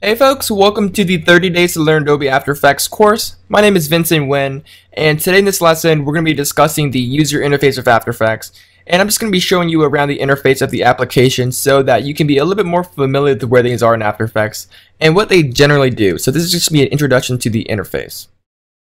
Hey folks, welcome to the 30 Days to Learn Adobe After Effects course. My name is Vincent Nguyen, and today in this lesson we're going to be discussing the user interface of After Effects. And I'm just going to be showing you around the interface of the application so that you can be a little bit more familiar with where things are in After Effects and what they generally do. So this is just going to be an introduction to the interface.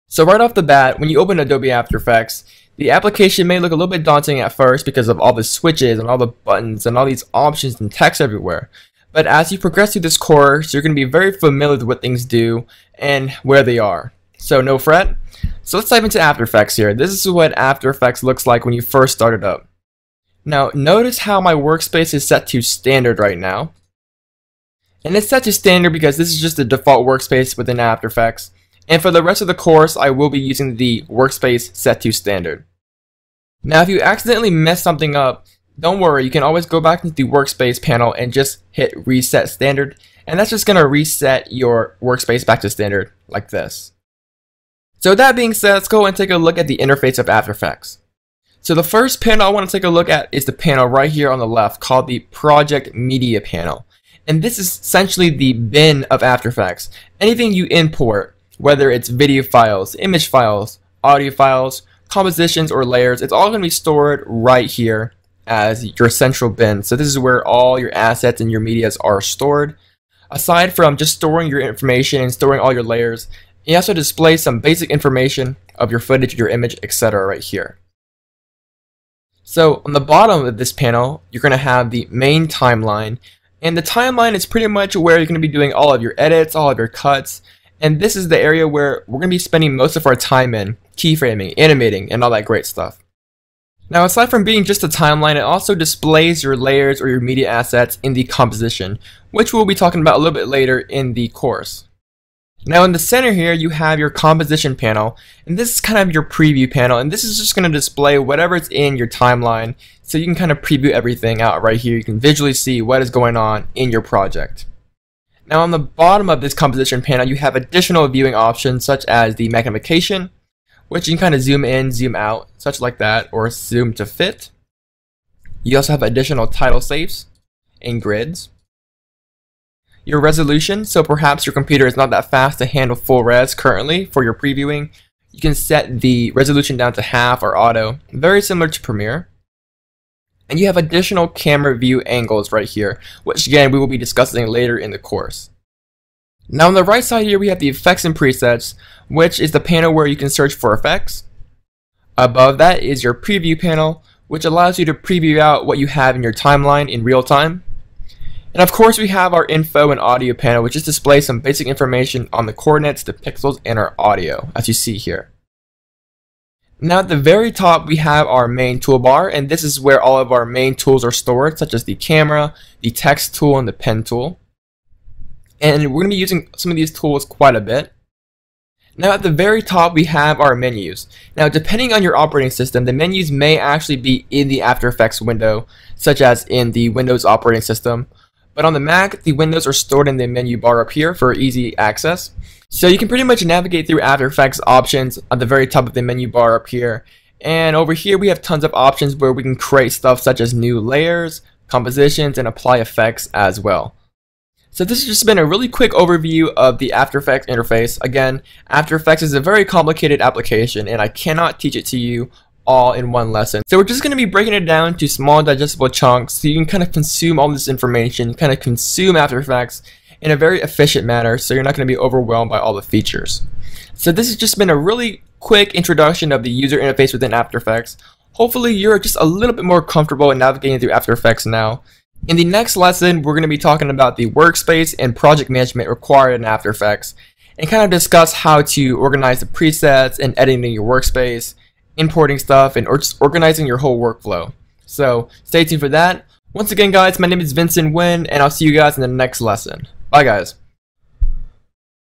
So right off the bat, when you open Adobe After Effects, the application may look a little bit daunting at first because of all the switches and all the buttons and all these options and text everywhere. But as you progress through this course, you're going to be very familiar with what things do and where they are. So no fret. So let's dive into After Effects here. This is what After Effects looks like when you first start it up. Now notice how my workspace is set to standard right now. And it's set to standard because this is just the default workspace within After Effects. And for the rest of the course, I will be using the workspace set to standard. Now if you accidentally mess something up, don't worry, you can always go back into the workspace panel and just hit reset standard, and that's just going to reset your workspace back to standard like this. So that being said, let's go and take a look at the interface of After Effects. So the first panel I want to take a look at is the panel right here on the left called the Project Media panel. And this is essentially the bin of After Effects. Anything you import, whether it's video files, image files, audio files, compositions, or layers, it's all going to be stored right here as your central bin. So this is where all your assets and your medias are stored. Aside from just storing your information and storing all your layers, you also display some basic information of your footage, your image, etc. right here. So on the bottom of this panel, you're going to have the main timeline, and the timeline is pretty much where you're going to be doing all of your edits, all of your cuts, and this is the area where we're going to be spending most of our time in, keyframing, animating, and all that great stuff. Now aside from being just a timeline, it also displays your layers or your media assets in the composition, which we'll be talking about a little bit later in the course. Now in the center here you have your composition panel, and this is kind of your preview panel, and this is just going to display whatever's in your timeline, so you can kind of preview everything out right here. You can visually see what is going on in your project. Now on the bottom of this composition panel you have additional viewing options such as the magnification, which you can kind of zoom in, zoom out, such like that, or zoom to fit. You also have additional title saves and grids. Your resolution, so perhaps your computer is not that fast to handle full res currently for your previewing. You can set the resolution down to half or auto, very similar to Premiere. And you have additional camera view angles right here, which again we will be discussing later in the course. Now on the right side here we have the effects and presets, which is the panel where you can search for effects. Above that is your preview panel, which allows you to preview out what you have in your timeline in real time. And of course we have our info and audio panel, which just displays some basic information on the coordinates, the pixels, and our audio, as you see here. Now at the very top we have our main toolbar, and this is where all of our main tools are stored, such as the camera, the text tool, and the pen tool. And we're going to be using some of these tools quite a bit. Now at the very top we have our menus. Now depending on your operating system, the menus may actually be in the After Effects window, such as in the Windows operating system. But on the Mac, the windows are stored in the menu bar up here for easy access. So you can pretty much navigate through After Effects options at the very top of the menu bar up here. And over here we have tons of options where we can create stuff such as new layers, compositions, and apply effects as well. So this has just been a really quick overview of the After Effects interface. Again, After Effects is a very complicated application and I cannot teach it to you all in one lesson. So we're just going to be breaking it down to small digestible chunks so you can kind of consume all this information, kind of consume After Effects in a very efficient manner so you're not going to be overwhelmed by all the features. So this has just been a really quick introduction of the user interface within After Effects. Hopefully you're just a little bit more comfortable in navigating through After Effects now. In the next lesson, we're going to be talking about the workspace and project management required in After Effects, and kind of discuss how to organize the presets and editing your workspace, importing stuff, and just organizing your whole workflow. So stay tuned for that. Once again guys, my name is Vincent Nguyen, and I'll see you guys in the next lesson. Bye guys.